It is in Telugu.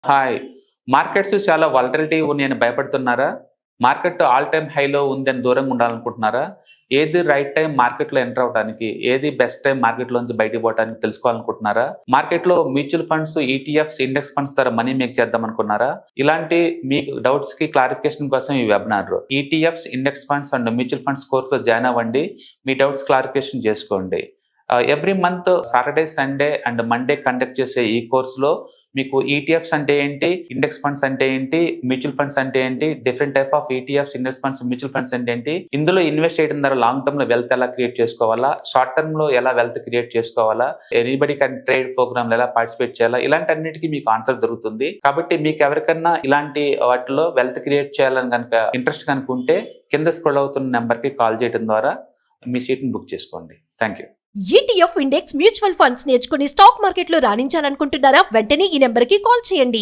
హాయ్. మార్కెట్స్ చాలా వాలటిలిటీ ఉన్నాయని భయపడుతున్నారా? మార్కెట్ ఆల్ టైమ్ హైలో ఉందని దూరంగా ఉండాలనుకుంటున్నారా? ఏది రైట్ టైం మార్కెట్‌లో ఎంటర్ అవ్వటానికి, ఏది బెస్ట్ టైం మార్కెట్‌లోంచి బయటికి పోవటానికి తెలుసుకోవాలనుకుంటున్నారా? మార్కెట్‌లో mutual funds, ETFs, index funds ద్వారా మనీ మేక్ చేద్దామనుకున్నారా? ఇలాంటి మీ డౌట్స్‌కి క్లారిఫికేషన్ కోసం ఈ webinar. ETFs, index funds and mutual funds కోర్స్‌లో జాయిన్ అవ్వండి. మీ డౌట్స్ క్లారిఫికేషన్ చేసుకోండి. Every month Saturday, Sunday and Monday conduct చేసే ఈ కోర్స్‌లో మీకు ఈటీఎఫ్స్ అంటే ఏంటి, ఇండెక్స్ ఫండ్స్ అంటే ఏంటి, మ్యూచువల్ ఫండ్స్ అంటే ఏంటి, different type of ETFs, index funds, mutual funds అంటే ఏంటి, ఇందులో ఇన్వెస్ట్ చేయడం ద్వారా లాంగ్ టర్మ్ లో వెల్త్ ఎలా క్రియేట్ చేసుకోవాలా, షార్ట్ టర్మ్ లో ఎలా వెల్త్ క్రియేట్ చేసుకోవాలా, ఎనీబడి కెన్ ట్రేడ్ ప్రోగ్రామ్ ఎలా పార్టిసిపేట్ చేయాలా, ఇలాంటి అన్నిటికీ మీకు ఆన్సర్ దొరుకుతుంది. కాబట్టి మీకు ఎవరికన్నా ఇలాంటి వాటిలో వెల్త్ క్రియేట్ చేయాలని కనుక ఇంట్రెస్ట్ కనుక ఉంటే కింద స్క్రోల్ అవుతున్న నెంబర్ కి కాల్ చేయడం ద్వారా మీ సీట్ ని బుక్ చేసుకోండి. Thank you. ETF index mutual funds నేర్చుకుని స్టాక్ మార్కెట్లో రాణించాలనుకుంటున్నారా? వెంటనే ఈ నెంబర్కి కాల్ చేయండి.